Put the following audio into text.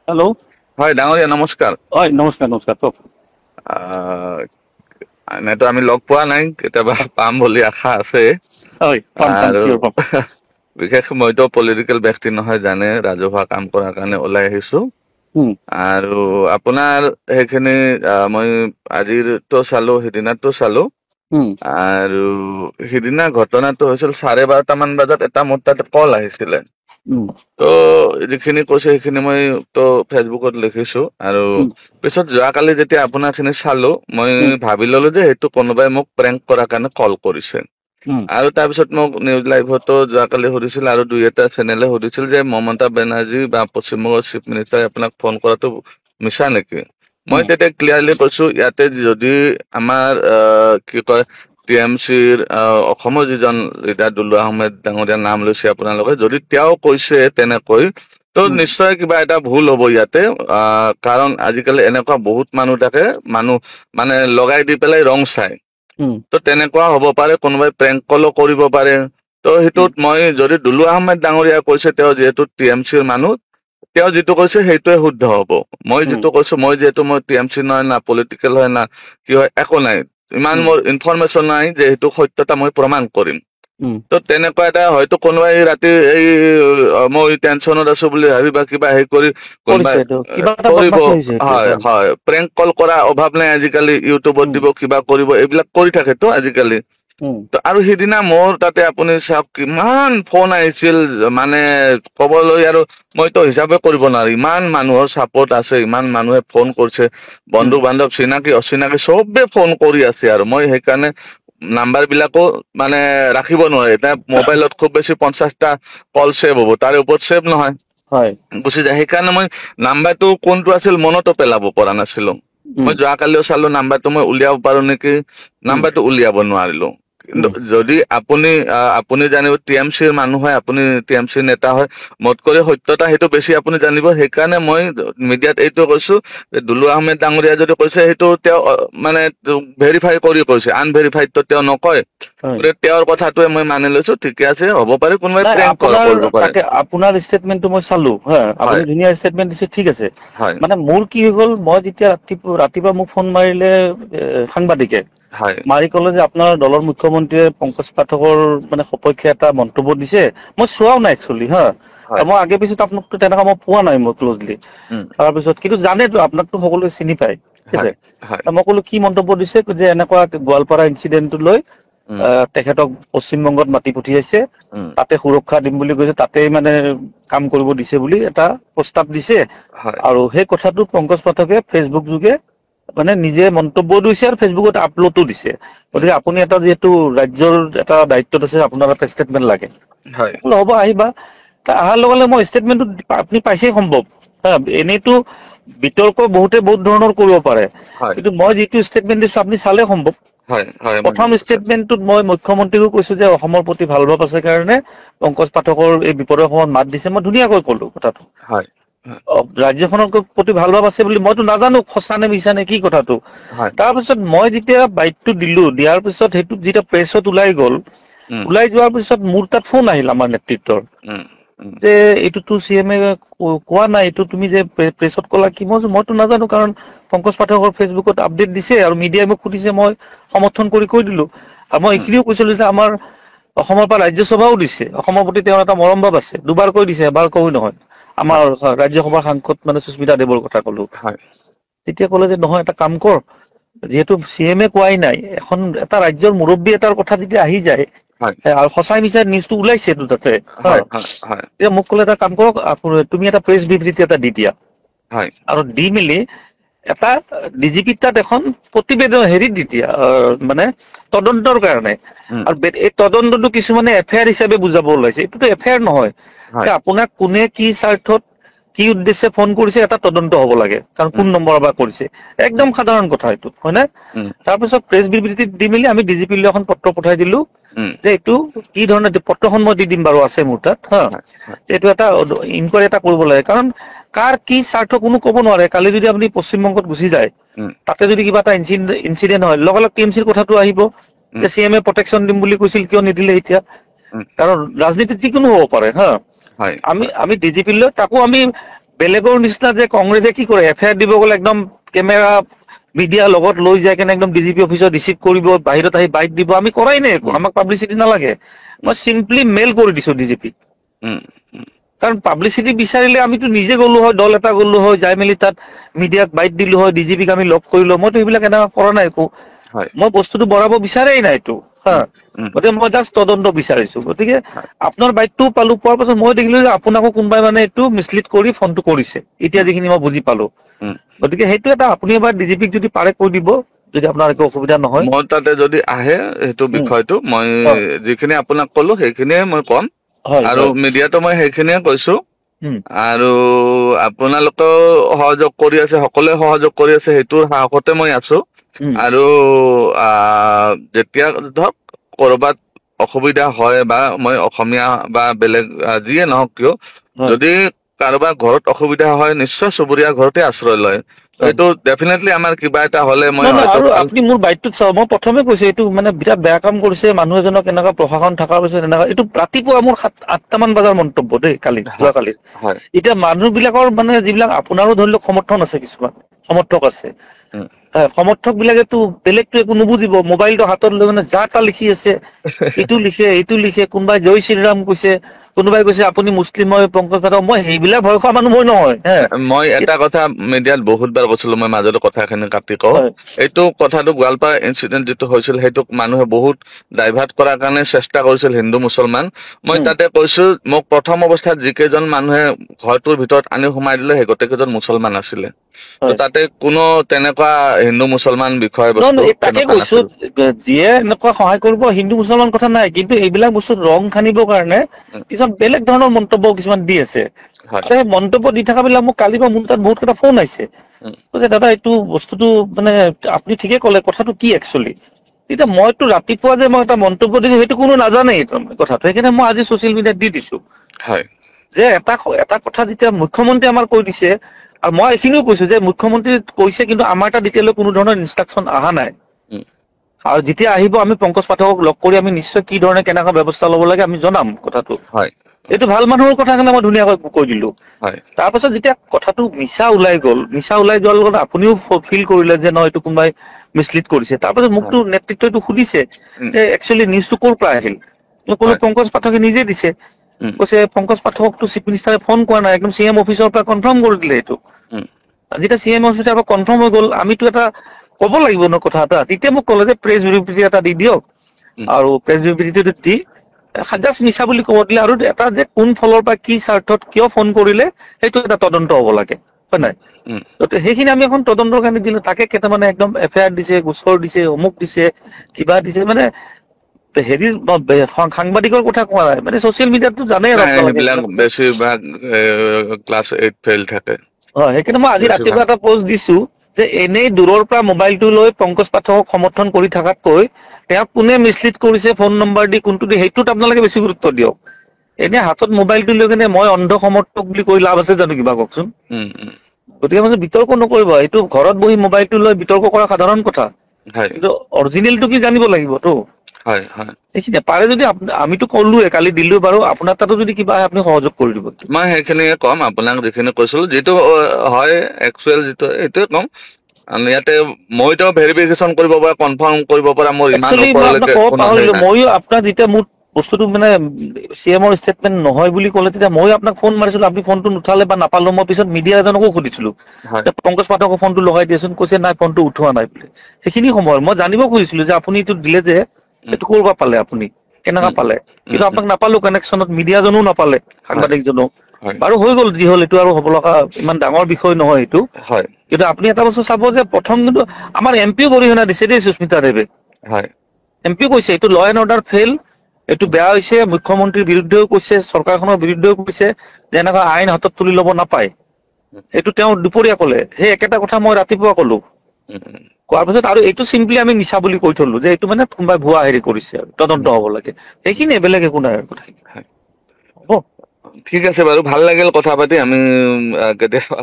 Hello'. হয় ডাঙৰীয়া নমস্কাৰ। হয় নমস্কাৰ নমস্কাৰ কওক। আহ, এনেতো আমি লগ পোৱা নাই, কেতিয়াবা পাম বুলি আশা আছে। হয় পাম আৰু চিয়ৰ পাম। বিশেষ মইতো পলিটিকেল ব্যক্তি নহয়, জানে ৰাজহুৱা কাম কৰাৰ কাৰণে ওলাই আহিছো। উম আৰু আপোনাৰ সেইখিনি মই আজিৰটো চালো, সিদিনাটো চালো। উম আৰু সিদিনা ঘটনাটো হৈছিল 12:30মান বজাত এটা মোৰ তাত কল আহিছিলে। উম ত' যিখিনি কৈছে সেইখিনি মই ত ফেচবুকত লিখিছো। আৰু উম পিছত যোৱাকালি যেতিয়া আপোনাৰ খিনি চালো, মই উম ভাবি ললো যে সেইটো কোনোবাই মোক প্ৰেংক কৰাৰ কাৰণে কল কৰিছে। উম আৰু তাৰপিছত মোক নিউজ লাইভতো যোৱাকালি সুধিছিল, আৰু দুই এটা চেনেলে সুধিছিল যে মমতা বেনাৰ্জী বা পশ্চিমবংগৰ চিফ মিনিষ্টাৰে আপোনাক ফোন কৰাটো মিছা নেকি? মই উম তেতিয়া ক্লিয়াৰলি কৈছো, ইয়াতে যদি আমাৰ কি কয় টি এম চিৰ অসমৰ যিজন লিডাৰ দুলুৱা আহমেদ ডাঙৰীয়াৰ নাম লৈছে আপোনালোকে, যদি তেওঁ কৈছে তেনেকৈ, ত উম নিশ্চয় কিবা এটা ভুল হ'ব ইয়াতে। কাৰণ আজিকালি এনেকুৱা বহুত মানুহ থাকে, মানুহ মানে লগাই দি পেলাই ৰং চাই। উম ত তেনেকুৱা হ'ব পাৰে, কোনোবাই প্ৰেংক কলো কৰিব পাৰে। ত উম সেইটোত মই যদি দুলুৱা আহমেদ ডাঙৰীয়া কৈছে, তেওঁ যিহেতু টি এম চিৰ মানুহ, তেওঁ যিটো কৈছে সেইটোৱে শুদ্ধ হ'ব। মই উম যিটো কৈছো, মই যিহেতু মই টি এম চি নহয়, না পলিটিকেল হয়, না কি হয়, একো নাই। ইমান উম মোৰ ইনফৰমেশ্যন নাই যে সেইটো সত্যতা মই প্ৰমাণ কৰিম। উম ত তেনেকুৱা এটা হয়তো কোনোবাই ৰাতি এই মই টেনচনত আছো বুলি ভাবি বা কিবা হেৰি কৰি কোনোবাই কৰিছে এইটো কিবা এটা কৰিব। বদমাচি হৈছে এইটো হয় হয়, প্ৰেংক কল কৰা অভাৱ নাই আজিকালি, ইউটিউবত উম দিব, কিবা কৰিব, এইবিলাক কৰি থাকেতো আজিকালি। উম আৰু সিদিনা মোৰ তাতে আপুনি চাওক, কিমান ফোন আহিছিল, মানে কবলৈ আৰু মইতো হিচাপে কৰিব নোৱাৰো, ইমান মানুহৰ চাপৰ্ট আছে, ইমান মানুহে ফোন কৰিছে, উম বন্ধু বান্ধৱ চিনাকি অচিনাকি চবে ফোন কৰি আছে। আৰু মই সেইকাৰণে নাম্বাৰ বিলাকো মানে ৰাখিব নোৱাৰে, এতিয়া মোবাইলত খুব বেছি 50টা কল ছেভ হ'ব, তাৰে ওপৰত ছেভ নহয়, হয় গুচি যায়। সেইকাৰণে মই নাম্বাৰটো কোনটো আছিল মনতো পেলাব পৰা নাছিলো। উম মই যোৱাকালিও চালো, নাম্বাৰটো মই উলিয়াব পাৰো নেকি, উম নাম্বাৰটো উলিয়াব নোৱাৰিলো। কিন্তু উম যদি আপুনি জানিব, টি এম চিৰ মানুহ হয়, আপুনি টি এম চিৰ নেতা হয়, মোতকৈ সত্যতা সেইটো বেছি আপুনি জানিব। সেইকাৰণে মই মিডিয়াত এইটো কৈছো যে দুলুৱা আহমেদ ডাঙৰীয়া যদি কৈছে, সেইটো তেওঁ মানে ভেৰিফাই কৰি কৈছে, আনভেৰিফাইডটো তেওঁ নকয়। হয় গতিকে তেওঁৰ কথাটোৱে মই মানি লৈছো, ঠিকে আছে, হ'ব পাৰে কোনোবাই নাই প্ৰেংক আপোনাৰ কৰিব পাৰে। তাকে আপোনাৰ ষ্টেটমেন্টটো মই চালো হা, আপুনি হয় ধুনীয়া ষ্টেটমেন্ট দিছে, ঠিক আছে। হয় মানে মোৰ কি হৈ গ'ল, মই যেতিয়া ৰাতিপুৱা মোক ফোন মাৰিলে সাংবাদিকে, হয় মাৰি কলে যে আপোনাৰ দলৰ মুখ্যমন্ত্ৰীয়ে পংকজ পাঠকৰ মানে সপক্ষে এটা মন্তব্য দিছে। মই চোৱাও নাই একচুৱেলি হা, হয় মই আগে পিছত আপোনাকতো তেনেকুৱা মই পোৱা নাই মই ক্লজলি। উম তাৰপিছত কিন্তু জানেতো, আপোনাকতো সকলোৱে চিনি পায়, ঠিক আছে। হয় হয় মই কলো কি মন্তব্য দিছে, যে এনেকুৱা গোৱালপাৰা ইনচিডেন্টটো লৈ উম তেখেতক পশ্চিমবংগত মাতি পঠিয়াইছে, উম তাতে সুৰক্ষা দিম বুলি কৈছে, তাতেই মানে কাম কৰিব দিছে বুলি এটা প্ৰস্তাৱ দিছে। হয় আৰু সেই কথাটো পংকজ পাঠকে ফেচবুক যোগে মানে নিজে মন্তব্য দিছে, আৰু ফেচবুকত আপলোডো দিছে। উম গতিকে আপুনি এটা যিহেতু ৰাজ্যৰ এটা দায়িত্বত আছে, আপোনাৰ এটা ষ্টেটমেন্ট লাগে। হয় হ'ব আহিবা, অহাৰ লগে লগে মই ষ্টেটমেন্টটো আপুনি পাইছেই সম্ভৱ হা, এনেইতো বিতৰ্ক বহুতে বহুত ধৰণৰ কৰিব পাৰে, হয় কিন্তু মই যিটো ষ্টেটমেন্ট দিছো আপুনি চালে সম্ভৱ। হয় হয় মই প্ৰথম চাইছো। ষ্টেটমেন্টটোত মই মুখ্যমন্ত্ৰীকো কৈছো যে অসমৰ প্ৰতি ভাল ভাৱ আছে কাৰণে পংকজ পাঠকৰ এই বিপদৰ সময়ত মাত দিছে, মই ধুনীয়াকৈ কলো কথাটো। হয় হয় ৰাজ্যখনৰ প্ৰতি ভাল ভাৱ আছে বুলি মইতো নাজানো সঁচা নে মিছা নে কি কথাটো। হয় তাৰপিছত মই যেতিয়া বাইটটো দিলো, দিয়াৰ পিছত সেইটো যেতিয়া প্ৰেছত ওলাই গ'ল, উম ওলাই যোৱাৰ পিছত মোৰ তাত ফোন আহিল আমাৰ নেতৃত্বৰ, উম উম যে এইটোতো চি এম এ কোৱা নাই, এইটো তুমি যে প্ৰেছত কলা কি, মইতো নাজানো, কাৰণ পংকজ পাঠকৰ ফেচবুকত আপডেট দিছে, আৰু মিডিয়াই মোক সুধিছে, মই সমৰ্থন কৰি কৈ দিলো। আৰু মই উম এইখিনিও কৈছিলো যে আমাৰ অসমৰ পৰা ৰাজ্যসভাও দিছে, অসমৰ প্ৰতি তেওঁৰ এটা মৰম ভাৱ আছে, দুবাৰ কৈ দিছে, এবাৰ কৈ নহয়। আমাৰ হয় ৰাজ্যসভাৰ সাংসদ মানে সুস্মিতা দেৱৰ কথা কলো। হয় তেতিয়া ক'লে যে নহয়, এটা কাম কৰ, যিহেতু চি এম এ কোৱাই নাই, এটা ৰাজ্যৰ মুৰব্বী এটাৰ কথা যেতিয়া আহি যায়, হয় আৰু সঁচাই মিছাই নিউজটো ওলাইছেটো তাতে হা, হয় হয় হয় এতিয়া মোক ক'লে এটা কাম কৰক, তুমি এটা প্ৰেছ বিবৃতি এটা দি দিয়া। হয় আৰু দি মেলি এটা ডিজিপিৰ তাত এখন প্ৰতিবেদন হেৰি দি দিয়া, মানে তদন্তৰ কাৰণে। উম আৰু এই তদন্তটো কিছুমানে এফ-আই-আৰ হিচাপে বুজাব ওলাইছে, এইটোতো এফ-আই-আৰ নহয়। হয় আপোনাক কোনে কি স্বাৰ্থত কি উদ্দেশ্যে ফোন কৰিছে, এটা তদন্ত হ'ব লাগে, কাৰণ কোন উম নম্বৰৰ পৰা কৰিছে, একদম উম সাধাৰণ কথা এইটো, হয় নে? উম তাৰপিছত প্ৰেছ বিবৃতি দি মেলি আমি ডিজিপিলৈ এখন পত্ৰ পঠাই দিলো, উম যে এইটো কি ধৰণে, পত্ৰখন মই দি দিম বাৰু, আছে মোৰ তাত হা, হয় হয় এইটো এটা ইনকুৱাৰী এটা কৰিব লাগে, কাৰণ কাৰ কি স্বাৰ্থ কোনো ক'ব নোৱাৰে। কালি যদি আপুনি পশ্চিমবংগত গুচি যায়, উম তাতে যদি কিবা এটা ইনচিডেন্ট হয়, লগা লগ টি এম চিৰ কথাটো আহিব, উম যে চি এম এ প্ৰটেকচন দিম বুলি কৈছিল, কিয় নিদিলে এতিয়া? উম কাৰণ ৰাজনীতিত যিকোনো হ'ব পাৰে হা, হয় হয় আমি ডিজিপি লৈ তাকো আমি বেলেগৰ নিচিনা যে কংগ্ৰেছে কি কৰে এফআইআৰ দিব গ'লে একদম কেমেৰা মিডিয়া লগত লৈ যায় কেনে একদম ডিজিপি অফিচত ৰিচিভ কৰিব বাহিৰত আহি বাইট দিব আমি কৰাই নাই একো আমাক পাব্লিচিটি নালাগে মই চিম্পলি মেইল কৰি দিছো ডিজিপি কাৰণ পাব্লিচিটি বিচাৰিলে আমিতো নিজে গ'লো হয় দল এটা গ'লো হয় যাই মেলি তাত মিডিয়াক বাইট দিলো হয় ডিজিপিক আমি লগ কৰিলো মইতো এইবিলাক এনেকুৱা কৰা নাই একো মই বস্তুটো বঢ়াব বিচাৰেই নাই এইটো হা গতিকে মই জাষ্ট তদন্ত বিচাৰিছো গতিকে আপোনাৰ বাইটটো পালো পোৱাৰ পাছত মই দেখিলো যে আপোনাকো কোনোবাই মানে এইটো মিছলিড কৰি ফোনটো কৰিছে এতিয়া যিখিনি মই বুজি পালো গতিকে সেইটো এটা আপুনি এবাৰ ডিজিপিক যদি পাৰে কৈ দিব যদি আপোনাৰ একো অসুবিধা নহয় মই তাতে যদি আহে সেইটো বিষয়টো মই যিখিনি আপোনাক কলো সেইখিনিয়ে মই কম আৰু মিডিয়াটো মই সেইখিনিয়ে কৈছো আৰু আপোনালোকেও সহযোগ কৰি আছে সকলোৱে সহযোগ কৰি আছে সেইটোৰ সাহসতে মই আছো আৰু যেতিয়া ধৰক কৰবাত অসুবিধা হয় বা মই অসমীয়া বা বেলেগ যিয়ে নহওক কিয় যদি কাৰোবাৰ ঘৰত অসুবিধা হয় নিশ্চয় চুবুৰীয়া ঘৰতে আশ্ৰয় লয় এইটো ডেফিনেটলি আমাৰ কিবা এটা হলে মই আৰু আপুনি মোৰ বাইটটোত চাওক মই প্ৰথমে কৈছো এইটো মানে বিৰাট বেয়া কাম কৰিছে মানুহ এজনক এনেকুৱা প্ৰশাসন থকাৰ পিছত এনেকুৱা এইটো ৰাতিপুৱা মোৰ 8টা মান বজাৰ মন্তব্য দেই যোৱাকালি এতিয়া মানুহ বিলাকৰ মানে যিবিলাক আপোনাৰো ধৰি লওক সমৰ্থন আছে কিছুমান সমৰ্থক আছে সমৰ্থক বিলাকেতো বেলেগতো একো নুবুজিব মোবাইলটো হাতত লৈ মানে যা তা লিখি আছে এইটো লিখে কোনোবাই জয় শ্ৰীৰাম কৈছে কোনোবাই কৈছে আপুনি মুছলিম হয় পংকজ পাঠক মই সেইবিলাক ভয় খোৱা মানুহ মই নহয় মই এটা কথা মিডিয়াত বহুতবাৰ কৈছিলো মই মাজতে কথাখিনি কাটি কওঁ এইটো কথাটো গোৱালপাৰা ইনচিডেন্ট যিটো হৈছিল সেইটোক মানুহে বহুত ডাইভাৰ্ট কৰাৰ কাৰণে চেষ্টা কৰিছিল হিন্দু মুছলমান মই তাতে কৈছো মোক প্ৰথম অৱস্থাত যিকেইজন মানুহে ঘৰটোৰ ভিতৰত আনি সোমাই দিলে সেই গোটেইকেইজন মুছলমান আছিলে তাতে কোনো তেনেকুৱা হিন্দু মুছলমান বিষয় বস্তু তাকে কৈছো যিয়ে এনেকুৱা সহায় কৰিব হিন্দু মুছলমান কথা নাই কিন্তু এইবিলাক বস্তু ৰং খানিবৰ কাৰণে কিছুমান বেলেগ ধৰণৰ মন্তব্য কিছুমান দি আছে মন্তব্য দি থকা বিলাক মোক কালি পৰা মোৰ তাত বহুত কেইটা ফোন আহিছে যে দাদা এইটো বস্তুটো মানে আপুনি ঠিকে ক'লে কথাটো কি একচুৱেলি তেতিয়া মইতো ৰাতিপুৱা যে মই এটা মন্তব্য দিছো সেইটো কোনো নাজানেই কথাটো সেইকাৰণে মই আজি ছচিয়েল মিডিয়াত দি দিছো যে এটা কথা যেতিয়া মুখ্যমন্ত্ৰী আমাৰ কৈ দিছে আৰু মই এইখিনিও কৈছো যে মুখ্যমন্ত্ৰী কৈছে কিন্তু আমাৰ তাত এতিয়ালৈ কোনো ধৰণৰ ইনষ্ট্ৰাকশ্যন অহা নাই আৰু যেতিয়া আহিব আমি পংকজ পাঠকক লগ কৰি আমি নিশ্চয় কি ধৰণে কেনেকুৱা ব্যৱস্থা ল'ব লাগে আমি জনাম কথাটো এইটো ভাল মানুহৰ কথা কাৰণে মই ধুনীয়াকৈ কৈ দিলো তাৰপাছত যেতিয়া কথাটো মিছা ওলাই যোৱাৰ লগত আপুনিও ফিল কৰিলে যে নহয় এইটো কোনোবাই মিছলিড কৰিছে তাৰপাছত মোকতো নেতৃত্বটো সুধিছে যে একচুৱেলি নিউজটো ক'ৰ পৰা আহিল মই ক'লো পংকজ পাঠকে নিজে দিছে কৈছে পংকজ পাঠকটো চিফ মিনিষ্টাৰে ফোন কৰা নাই একদম চিএম অফিচৰ পৰা কনফাৰ্ম কৰি দিলে এইটো যেতিয়া চিএম অফিচৰ পৰা কনফাৰ্ম হৈ গ'ল আমিতো এটা ক'ব লাগিব ন কথা এটা তেতিয়া মোক ক'লে যে প্ৰেছ বিবৃতি এটা দি দিয়ক আৰু প্ৰেছ বিবৃতিটো দি জাষ্ট মিছা বুলি ক'ব দিলে আৰু এটা যে কোন ফলৰ পৰা কি স্বাৰ্থত কিয় ফোন কৰিলে সেইটো এটা তদন্ত হ'ব লাগে হয় নাই সেইখিনি আমি এখন তদন্তৰ কাৰণে দিলো তাকে কেইটামানে একদম এফআইআৰ দিছে গোচৰ দিছে অমুক দিছে কিবা দিছে মানে হেৰি সাংবাদিকৰ কথা কোৱা নাই মানে ছচিয়েল মিডিয়াতো জানেই বেছিভাগ ক্লাছ 8 ফেইল থাকে সেইকাৰণে মই আজি ৰাতিপুৱা এটা পোষ্ট দিছো যে এনেই দূৰৰ পৰা মোবাইলটো লৈ পংকজ পাঠকক সমৰ্থন কৰি থকাতকৈ তেওঁক কোনে মিছলিড কৰিছে ফোন নম্বৰ দি কোনটো দি সেইটোত আপোনালোকে বেছি গুৰুত্ব দিয়ক এনে হাতত মোবাইলটো লৈ কিনে মই অন্ধ সমৰ্থক বুলি কৈ লাভ আছে জানো কিবা কওকচোন গতিকে মানে বিতৰ্ক নকৰিব এইটো ঘৰত বহি মোবাইলটো লৈ বিতৰ্ক কৰা সাধাৰণ কথা কিন্তু অৰিজিনেলটো কি জানিব লাগিবতো এইখিনি পাৰে যদি আমিতো ক'লোৱে কালি দিলো বাৰু আপোনাৰ তাতো যদি কিবা আপুনি সহযোগ কৰি দিব মই সেইখিনিয়ে কম আপোনাক যিখিনি কৈছিলো যিটো হয় একচুৱেল যিটো এইটোৱে কম ইয়াতে মইতো ভেৰিফিকেশ্যন কৰিব পৰা কনফাৰ্ম কৰিব পৰা মোৰ ইমান ময়ো আপোনাৰ যেতিয়া মোৰ বস্তুটো মানে চিএমৰ ষ্টেটমেণ্ট নহয় বুলি ক'লে তেতিয়া মই আপোনাক ফোন মাৰিছিলো আপুনি ফোনটো নুঠালে বা নাপালো মই পিছত মিডিয়া এজনকো সুধিছিলো পংকজ পাঠকৰ ফোনটো লগাই দিয়েচোন কৈছে নাই ফোনটো উঠোৱা নাই বুলি সেইখিনি সময় মই জানিব খুজিছিলো যে আপুনি এইটো দিলে যে এইটো ক'ৰ পৰা পালে আপুনি কেনেকুৱা পালে কিন্তু আপোনাক নাপালো কানেকশ্যনত মিডিয়াজনো নাপালে সাংবাদিকজনো বাৰু হৈ গ'ল যি হ'ল এইটো আৰু হ'ব লগা ইমান ডাঙৰ বিষয় নহয় এইটো কিন্তু আপুনি এটা বস্তু চাব যে প্ৰথম কিন্তু আমাৰ এমপিও গৰিহণা দিছে দেই সুস্মিতা দেৱে এমপিও কৈছে এইটো ল এণ্ড অৰ্ডাৰ ফেইল এইটো বেয়া হৈছে মুখ্যমন্ত্ৰীৰ বিৰুদ্ধেও কৈছে চৰকাৰখনৰ বিৰুদ্ধেও কৈছে যে এনেকুৱা আইন হাতত তুলি ল'ব নাপায় এইটো তেওঁ দুপৰীয়া ক'লে সেই একেটা কথা মই ৰাতিপুৱা ক'লো কোৱাৰ পিছত আৰু এইটো চিম্পলি আমি মিছা বুলি কৈ থলো যে এইটো মানে কোনোবাই ভুৱা হেৰি কৰিছে তদন্ত হ'ব লাগে সেইখিনি বেলেগ একো নাই কথা হ'ব ঠিক আছে বাৰু ভাল লাগিল কথা পাতি আমি কেতিয়াবা